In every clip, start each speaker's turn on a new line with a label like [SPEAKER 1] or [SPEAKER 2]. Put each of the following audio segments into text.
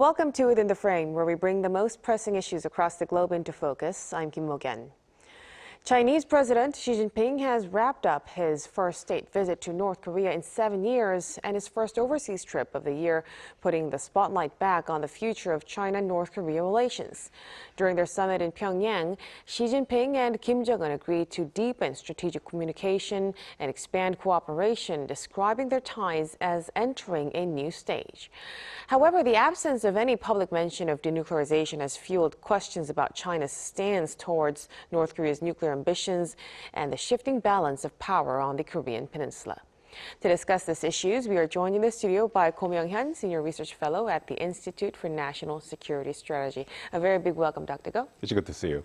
[SPEAKER 1] Welcome to Within the Frame, where we bring the most pressing issues across the globe into focus. I'm Kim Mok-yeon. Chinese President Xi Jinping has wrapped up his first state visit to North Korea in 7 years and his first overseas trip of the year, putting the spotlight back on the future of China-North Korea relations. During their summit in Pyongyang, Xi Jinping and Kim Jong-un agreed to deepen strategic communication and expand cooperation, describing their ties as entering a new stage. However, the absence of any public mention of denuclearization has fueled questions about China's stance towards North Korea's nuclear ambitions and the shifting balance of power on the Korean Peninsula. To discuss these issues, we are joined in the studio by Go Myung-hyun, Senior Research Fellow at the Institute for National Security Strategy. A very big welcome, Dr. Go.
[SPEAKER 2] It's good to see you.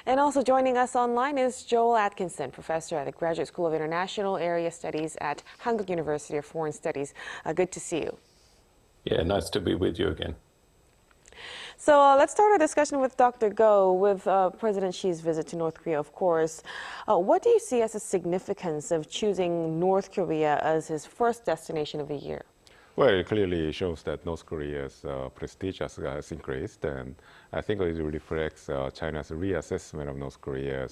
[SPEAKER 1] And also joining us online is Joel Atkinson, Professor at the Graduate School of International Area Studies at Hankuk University of Foreign Studies. Good to see you.
[SPEAKER 3] Yeah, nice to be with you again.
[SPEAKER 1] So let's start our discussion with Dr. Go, with President Xi's visit to North Korea, of course. What do you see as the significance of choosing North Korea as his first destination of the year?
[SPEAKER 2] Well, it clearly shows that North Korea's prestige has increased, and I think it reflects China's reassessment of North Korea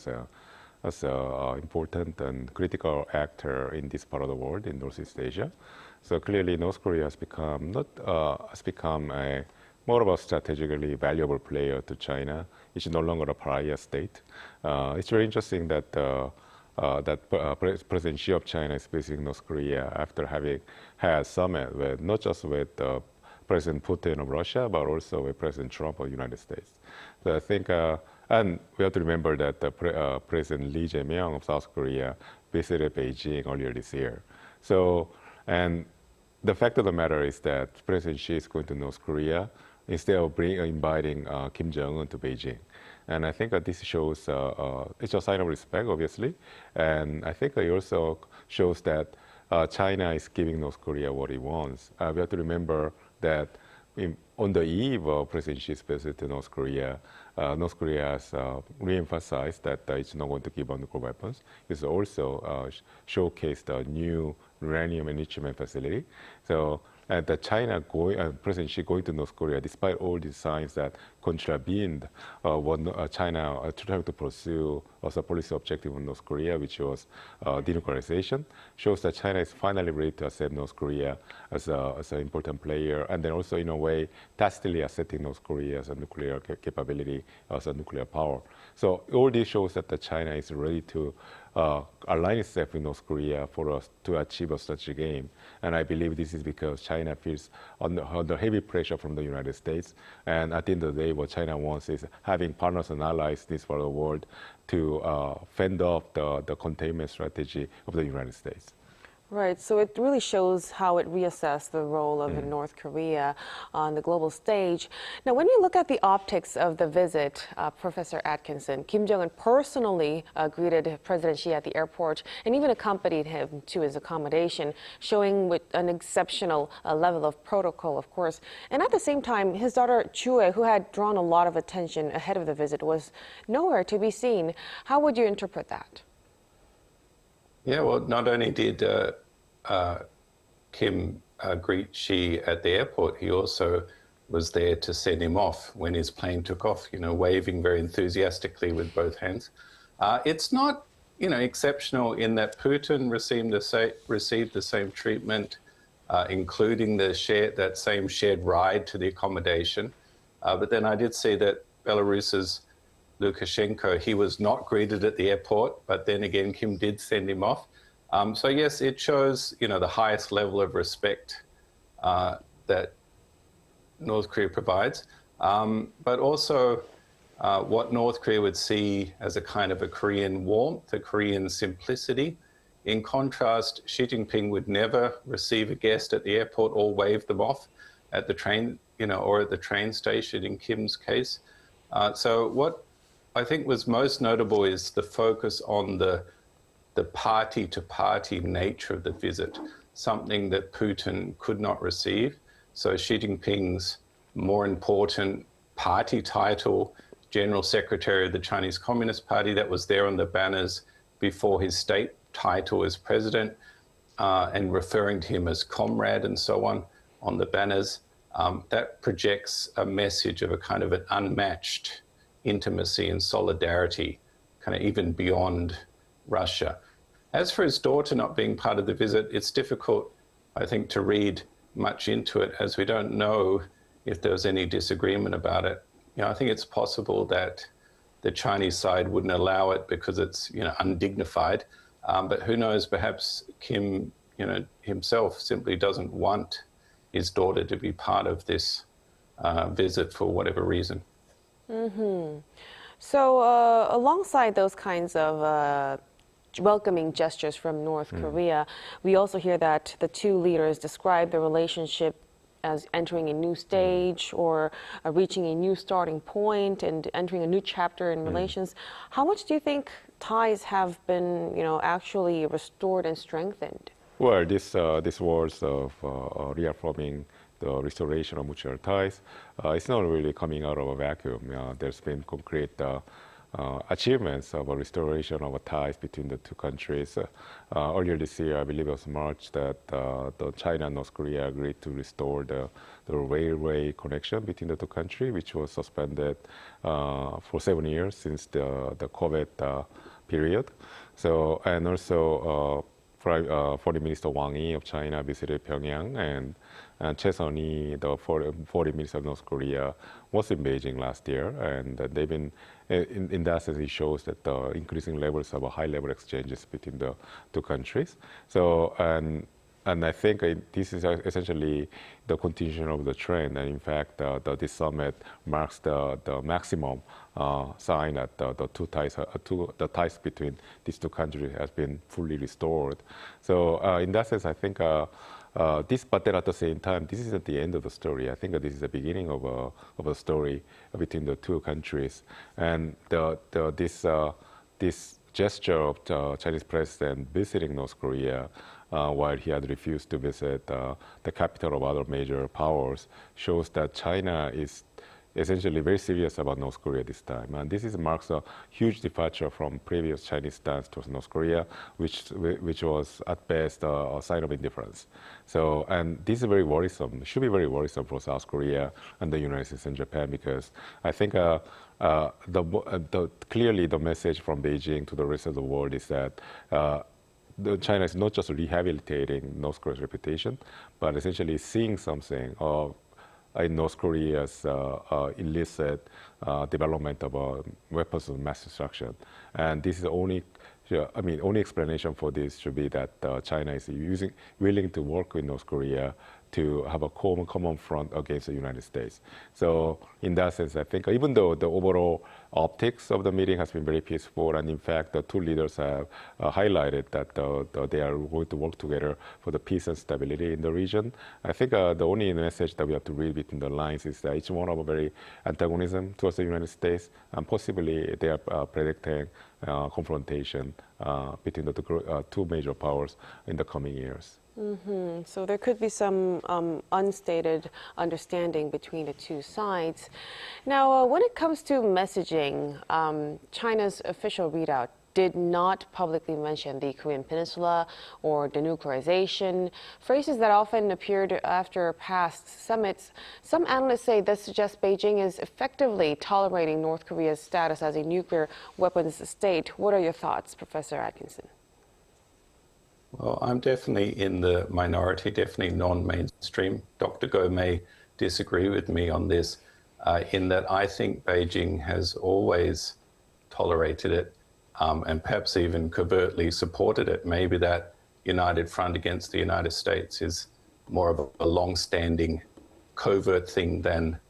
[SPEAKER 2] as an important and critical actor in this part of the world, in Northeast Asia. So clearly, North Korea has become a more of a strategically valuable player to China. It's no longer a pariah state. It's very interesting that President Xi of China is visiting North Korea after having had a summit with not just with President Putin of Russia, but also with President Trump of the United States. So I think, and we have to remember that President Lee Jae-myung of South Korea visited Beijing earlier this year. So, and the fact of the matter is that President Xi is going to North Korea instead of inviting Kim Jong-un to Beijing. And I think this shows, it's a sign of respect, obviously. And I think it also shows that China is giving North Korea what it wants. We have to remember that on the eve of President Xi's visit to North Korea has re-emphasized that it's not going to give up nuclear weapons. It's also showcased a new uranium enrichment facility. So, and President Xi going to North Korea, despite all these signs that contravened what China trying to pursue as a policy objective of North Korea, which was denuclearization, shows that China is finally ready to accept North Korea as an important player, and then also in a way tacitly accepting North Korea as a nuclear capability, as a nuclear power. So all this shows that China is ready to align itself with North Korea for us to achieve a strategic aim. And I believe this is because China feels under heavy pressure from the United States. And at the end of the day, what China wants is having partners and allies in this part of the world to fend off the containment strategy of the United States.
[SPEAKER 1] Right, so it really shows how it reassessed the role of North Korea on the global stage. Now, when you look at the optics of the visit, Professor Atkinson, Kim Jong-un personally greeted President Xi at the airport and even accompanied him to his accommodation, showing with an exceptional level of protocol, of course. And at the same time, his daughter Chue, who had drawn a lot of attention ahead of the visit, was nowhere to be seen. How would you interpret that?
[SPEAKER 3] Yeah, well, not only did Kim greet Xi at the airport, he also was there to send him off when his plane took off, waving very enthusiastically with both hands. It's not, exceptional in that Putin received the same treatment, including that same shared ride to the accommodation. But then I did see that Belarus's Lukashenko, he was not greeted at the airport, but then again, Kim did send him off. So yes, it shows, the highest level of respect that North Korea provides, but also what North Korea would see as a kind of a Korean warmth, a Korean simplicity. In contrast, Xi Jinping would never receive a guest at the airport or wave them off at the train, or at the train station in Kim's case. So what I think was most notable is the focus on the party-to-party nature of the visit, something that Putin could not receive. So Xi Jinping's more important party title, General Secretary of the Chinese Communist Party, that was there on the banners before his state title as president, and referring to him as comrade and so on the banners. that projects a message of a kind of an unmatched intimacy and solidarity, kind of even beyond Russia. As for his daughter not being part of the visit, it's difficult, I think, to read much into it, as we don't know if there was any disagreement about it. I think it's possible that the Chinese side wouldn't allow it because it's, undignified. But who knows, perhaps Kim, himself simply doesn't want his daughter to be part of this visit for whatever reason.
[SPEAKER 1] Mm-hmm. So alongside those kinds of welcoming gestures from North Korea, we also hear that the two leaders describe the relationship as entering a new stage or reaching a new starting point and entering a new chapter in relations. How much do you think ties have been, actually restored and strengthened?
[SPEAKER 2] Well, this words of reaffirming the restoration of mutual ties, it's not really coming out of a vacuum. There's been concrete achievements of a restoration of ties between the two countries. Earlier this year, I believe it was March, that the China and North Korea agreed to restore the railway connection between the two countries, which was suspended for 7 years since the COVID period. So, and also Foreign Minister Wang Yi of China visited Pyongyang, and Choi Sun-hee, the Foreign Minister of North Korea, was in Beijing last year, and they've been, in that sense, it shows that the increasing levels of high-level exchanges between the two countries. So, and I think this is essentially the continuation of the trend, and in fact, this summit marks the maximum sign that the ties between these two countries has been fully restored. So, in that sense, I think but then at the same time, this isn't the end of the story. I think that this is the beginning of a story between the two countries, and this gesture of the Chinese president visiting North Korea while he had refused to visit the capital of other major powers shows that China is essentially very serious about North Korea this time. And this marks a huge departure from previous Chinese stance towards North Korea, which was at best a sign of indifference. So, and this is very worrisome, should be very worrisome for South Korea and the United States and Japan, because I think clearly the message from Beijing to the rest of the world is that China is not just rehabilitating North Korea's reputation, but essentially seeing something in North Korea's illicit development of weapons of mass destruction. And this is only explanation for this should be that China is willing to work with North Korea to have a common front against the United States. So in that sense, I think even though the overall optics of the meeting has been very peaceful, and in fact, the two leaders have highlighted that they are going to work together for the peace and stability in the region, I think the only message that we have to read between the lines is that each one of a very antagonism towards the United States, and possibly they are predicting confrontation between the two major powers in the coming years.
[SPEAKER 1] Mm-hmm. So there could be some unstated understanding between the two sides. Now, when it comes to messaging, China's official readout did not publicly mention the Korean Peninsula or denuclearization, phrases that often appeared after past summits. Some analysts say this suggests Beijing is effectively tolerating North Korea's status as a nuclear weapons state. What are your thoughts, Professor Atkinson?
[SPEAKER 3] Well, I'm definitely in the minority, definitely non-mainstream. Dr. Go may disagree with me on this, in that I think Beijing has always tolerated it, and perhaps even covertly supported it. Maybe that united front against the United States is more of a long-standing covert thing than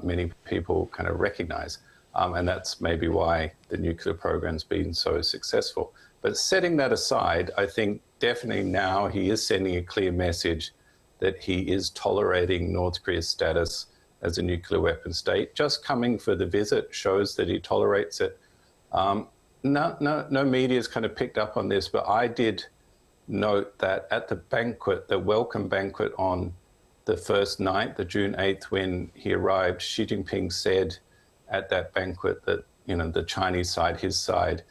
[SPEAKER 3] many people kind of recognize. And that's maybe why the nuclear program's been so successful. But setting that aside, I think definitely now he is sending a clear message that he is tolerating North Korea's status as a nuclear weapon state. Just coming for the visit shows that he tolerates it. No media's kind of picked up on this, but I did note that at the banquet, the welcome banquet on the first night, the June 8th, when he arrived, Xi Jinping said at that banquet that, the Chinese side, his side,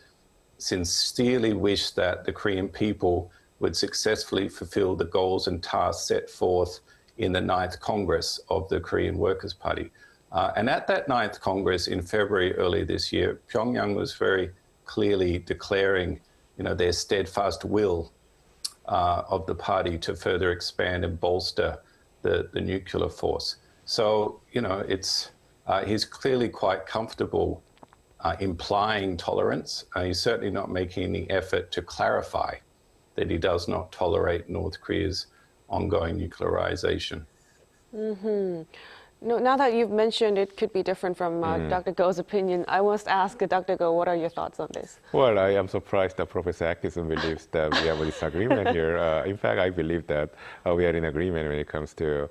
[SPEAKER 3] sincerely wished that the Korean people would successfully fulfill the goals and tasks set forth in the 9th Congress of the Korean Workers' Party. And at that 9th Congress in February early this year, Pyongyang was very clearly declaring, their steadfast will of the party to further expand and bolster the nuclear force. So, he's clearly quite comfortable implying tolerance. He's certainly not making any effort to clarify that he does not tolerate North Korea's ongoing nuclearization.
[SPEAKER 1] Mm-hmm. No, now that you've mentioned it could be different from Dr. Go's opinion, I must ask Dr. Go, what are your thoughts on this?
[SPEAKER 2] Well, I am surprised that Professor Atkinson believes that we have a disagreement here. In fact, I believe that we are in agreement when it comes to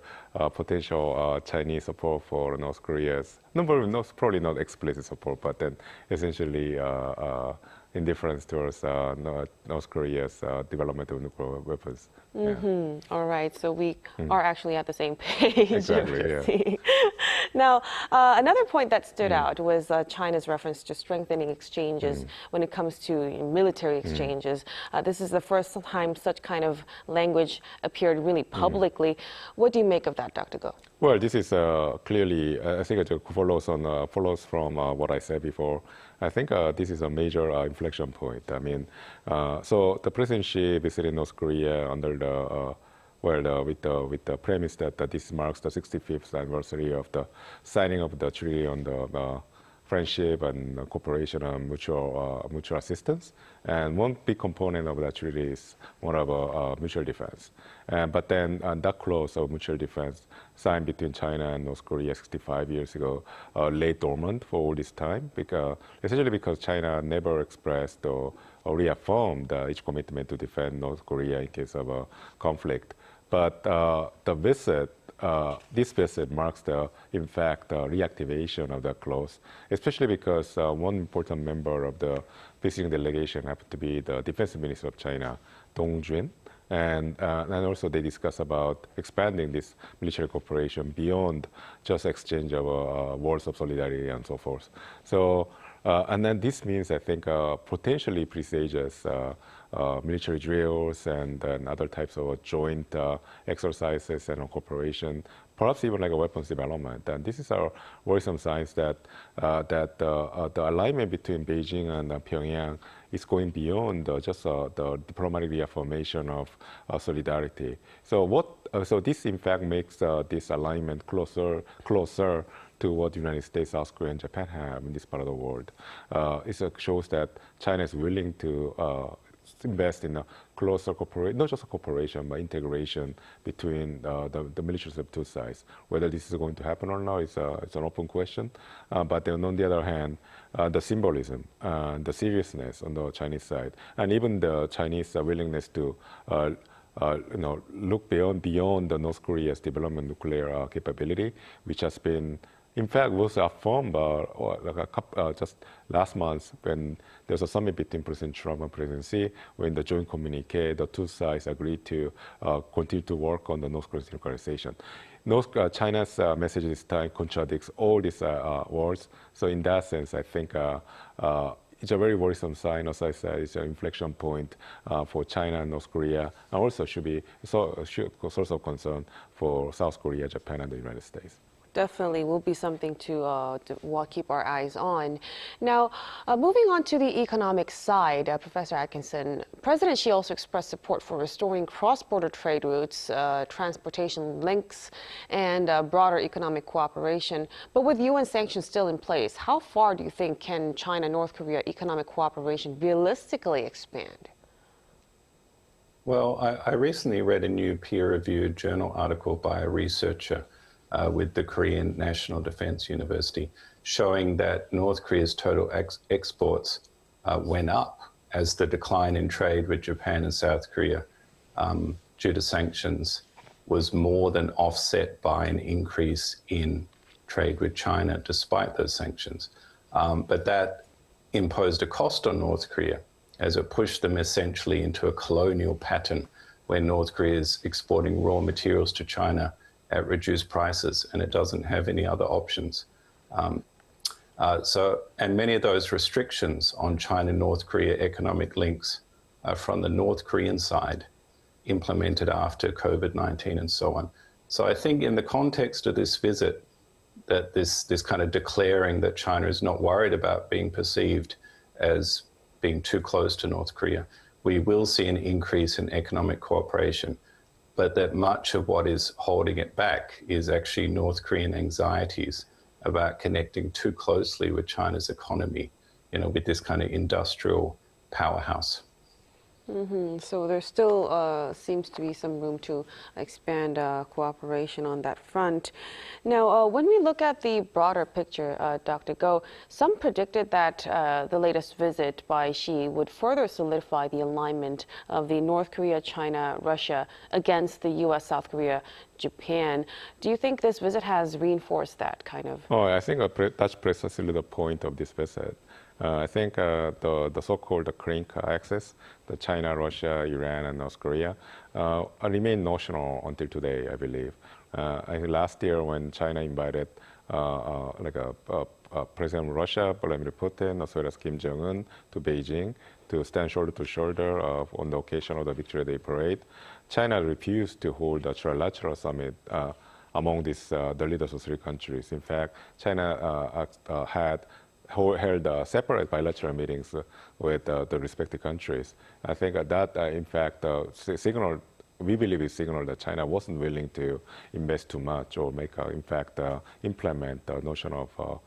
[SPEAKER 2] potential Chinese support for North Korea's, probably not explicit support, but then essentially indifference towards North Korea's development of nuclear weapons.
[SPEAKER 1] Mm-hmm. Yeah. All right, so we are actually at the same page.
[SPEAKER 2] Exactly, yeah.
[SPEAKER 1] Now, another point that stood out was China's reference to strengthening exchanges when it comes to military exchanges. This is the first time such kind of language appeared really publicly. What do you make of that, Dr. Go?
[SPEAKER 2] Well, this is clearly, I think it follows from what I said before. I think this is a major inflection point. I mean, so the President Xi visited North Korea under the with the premise that this marks the 65th anniversary of the signing of the treaty on the friendship and cooperation and mutual assistance. And one big component of that treaty is one of mutual defense. But then that clause of mutual defense signed between China and North Korea 65 years ago lay dormant for all this time, essentially because China never expressed or reaffirmed its commitment to defend North Korea in case of a conflict. But this visit marks in fact, reactivation of that clause, especially because one important member of the visiting delegation happened to be the Defense Minister of China, Dong. And also they discuss about expanding this military cooperation beyond just exchange of words of solidarity and so forth. So, and then this means, I think, potentially presages military drills and other types of joint exercises and cooperation, perhaps even like a weapons development. And this is our worrisome signs that the alignment between Beijing and Pyongyang is going beyond just the diplomatic reaffirmation of solidarity. So so this in fact makes this alignment closer to what the United States, South Korea, and Japan have in this part of the world. It shows that China is willing to invest in a closer cooperation, not just cooperation, but integration between the militaries of two sides. Whether this is going to happen or not is it's an open question. But then on the other hand, the symbolism, the seriousness on the Chinese side, and even the Chinese willingness to look beyond the North Korea's development nuclear capability, which has been, in fact, was affirmed just last month when there was a summit between President Trump and President Xi, when the joint communique, the two sides agreed to continue to work on the North Korean denuclearization. China's message this time contradicts all these words. So in that sense, I think it's a very worrisome sign. As I said, it's an inflection point for China and North Korea, and also should be a source of concern for South Korea, Japan, and the United States.
[SPEAKER 1] Definitely will be something to keep our eyes on. Now, moving on to the economic side, Professor Atkinson, President Xi also expressed support for restoring cross-border trade routes, transportation links, and broader economic cooperation. But with UN sanctions still in place, how far do you think can China-North Korea economic cooperation realistically expand?
[SPEAKER 3] Well, I recently read a new peer-reviewed journal article by a researcher with the Korean National Defense University, showing that North Korea's total exports went up as the decline in trade with Japan and South Korea due to sanctions was more than offset by an increase in trade with China despite those sanctions. But that imposed a cost on North Korea as it pushed them essentially into a colonial pattern where North Korea is exporting raw materials to China at reduced prices, and it doesn't have any other options. And many of those restrictions on China-North Korea economic links from the North Korean side implemented after COVID-19 and so on, So I think in the context of this visit, that this kind of declaring that China is not worried about being perceived as being too close to North Korea, we will see an increase in economic cooperation, but that much of what is holding it back is actually North Korean anxieties about connecting too closely with China's economy, with this kind of industrial powerhouse.
[SPEAKER 1] So there still seems to be some room to expand cooperation on that front. Now, when we look at the broader picture, Dr. Go, some predicted that the latest visit by Xi would further solidify the alignment of the North Korea, China, Russia against the U.S., South Korea, Japan. Do you think this visit has reinforced that kind of?
[SPEAKER 2] Oh, I think that's precisely the point of this visit. I think the so-called Korean axis, the China, Russia, Iran, and North Korea, remain notional until today, I believe. I think last year when China invited President of Russia, Vladimir Putin, as well as Kim Jong-un, to Beijing to stand shoulder to shoulder on the occasion of the Victory Day parade, China refused to hold a trilateral summit among the leaders of three countries. In fact, China held separate bilateral meetings with the respective countries. I think that, in fact, signaled, we believe it signaled that China wasn't willing to invest too much or implement the notion of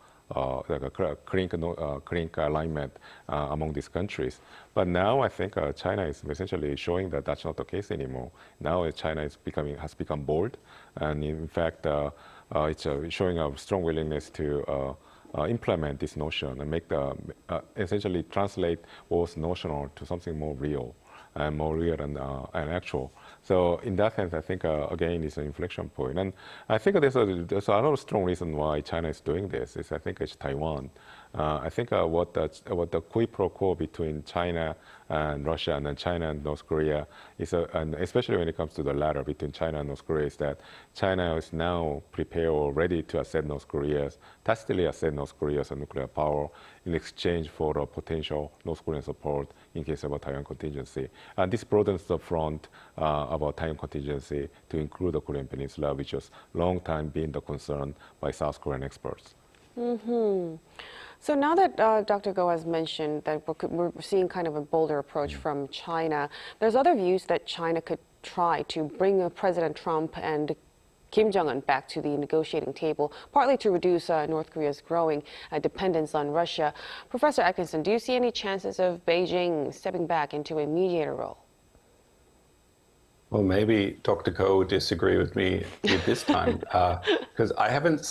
[SPEAKER 2] Korean alignment among these countries. But now I think China is essentially showing that that's not the case anymore. Now China has become bold, and in fact, it's showing a strong willingness to implement this notion and essentially translate what was notional to something more real and actual. So in that sense, I think again it's an inflection point, and I think there's another strong reason why China is doing this. I think it's Taiwan. I think what the quid pro quo between China and Russia and then China and North Korea is, and especially when it comes to the latter between China and North Korea, is that China is now prepared or ready to tacitly accept North Korea as a nuclear power in exchange for a potential North Korean support in case of a Taiwan contingency. And this broadens the front about Taiwan contingency to include the Korean Peninsula, which has long time been the concern by South Korean experts.
[SPEAKER 1] So now that Dr. Go has mentioned that we're seeing kind of a bolder approach from China, there's other views that China could try to bring President Trump and Kim Jong-un back to the negotiating table, partly to reduce North Korea's growing dependence on Russia. Professor Atkinson, do you see any chances of Beijing stepping back into a mediator role?
[SPEAKER 3] Well, maybe Dr. Go would disagree with me this time, because I haven't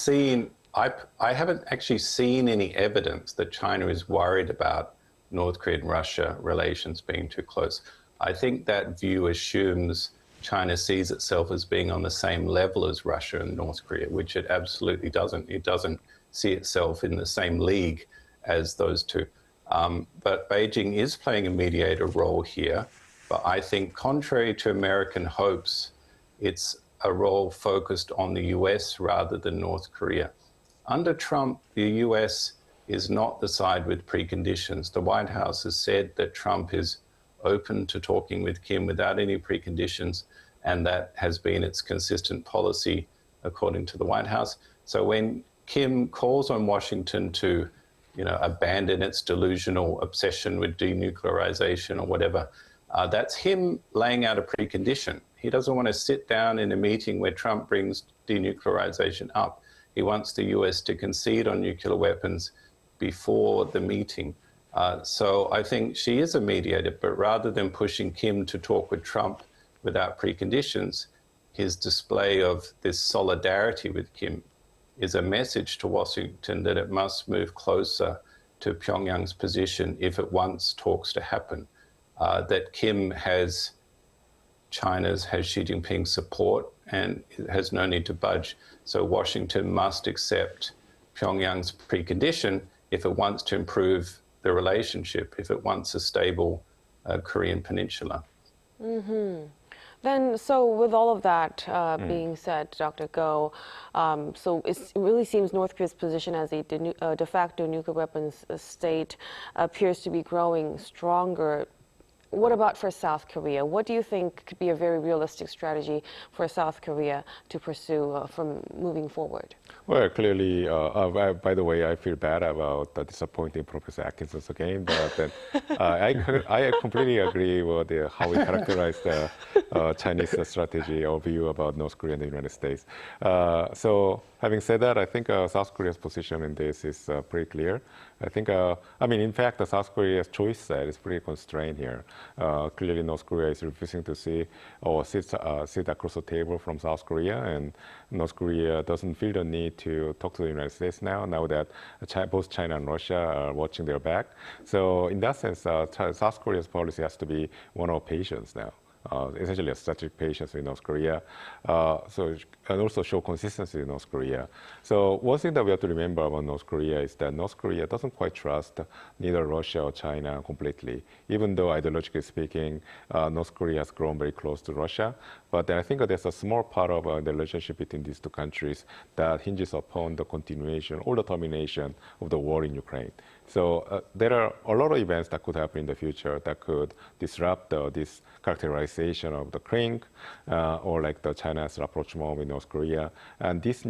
[SPEAKER 3] actually seen any evidence that China is worried about North Korea and Russia relations being too close. I think that view assumes China sees itself as being on the same level as Russia and North Korea, which it absolutely doesn't. It doesn't see itself in the same league as those two. But Beijing is playing a mediator role here. But I think contrary to American hopes, it's a role focused on the US rather than North Korea. Under Trump, the US is not the side with preconditions. The White House has said that Trump is open to talking with Kim without any preconditions, and that has been its consistent policy according to the White House. So when Kim calls on Washington to, abandon its delusional obsession with denuclearization or whatever, that's him laying out a precondition. He doesn't want to sit down in a meeting where Trump brings denuclearization up. He wants the US to concede on nuclear weapons before the meeting. So I think she is a mediator, but rather than pushing Kim to talk with Trump without preconditions, his display of this solidarity with Kim is a message to Washington that it must move closer to Pyongyang's position if it wants talks to happen. That Kim has Xi Jinping's support and has no need to budge. So Washington must accept Pyongyang's precondition if it wants to improve the relationship, if it wants a stable Korean Peninsula.
[SPEAKER 1] Then, so with all of that being said, Dr. Go, so it really seems North Korea's position as a de facto nuclear weapons state appears to be growing stronger. What about for South Korea? What do you think could be a very realistic strategy for South Korea to pursue from moving forward?
[SPEAKER 2] Well, clearly, by the way, I feel bad about disappointing Professor Atkinson again, but then, I completely agree with how we characterize the Chinese strategy or view about North Korea and the United States. So having said that, I think South Korea's position in this is pretty clear. I think, in fact, South Korea's choice set is pretty constrained here. Clearly, North Korea is refusing to see or sit across the table from South Korea, and North Korea doesn't feel the need to talk to the United States now that both China and Russia are watching their back. So in that sense, South Korea's policy has to be one of patience now. Essentially a strategic patience with North Korea, and also show consistency in North Korea. So one thing that we have to remember about North Korea is that North Korea doesn't quite trust neither Russia or China completely, even though ideologically speaking, North Korea has grown very close to Russia. But I think there's a small part of the relationship between these two countries that hinges upon the continuation or the termination of the war in Ukraine. So there are a lot of events that could happen in the future that could disrupt this characterization of the clink, or like the China's rapprochement with North Korea. And this,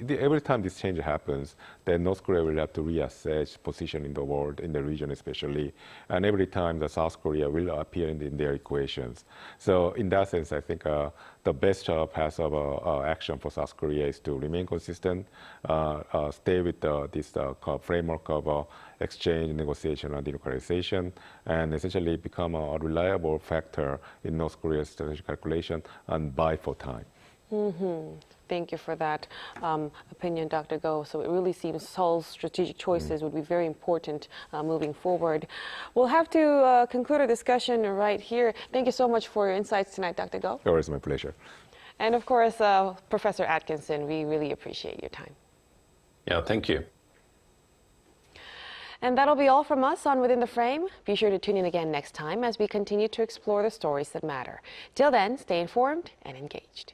[SPEAKER 2] every time this change happens, then North Korea will have to reassess position in the world, in the region especially. And every time the South Korea will appear in their equations. So in that sense, I think the best path of action for South Korea is to remain consistent, stay with this framework of exchange, negotiation, and denuclearization, and essentially become a reliable factor in North Korea's strategic calculation and buy for time.
[SPEAKER 1] Mm-hmm. Thank you for that opinion, Dr. Go. So it really seems Seoul's strategic choices would be very important moving forward. We'll have to conclude our discussion right here. Thank you so much for your insights tonight, Dr. Go.
[SPEAKER 2] Always my pleasure.
[SPEAKER 1] And of course, Professor Atkinson, we really appreciate your time.
[SPEAKER 3] Yeah, thank you.
[SPEAKER 1] And that'll be all from us on Within the Frame. Be sure to tune in again next time as we continue to explore the stories that matter. Till then, stay informed and engaged.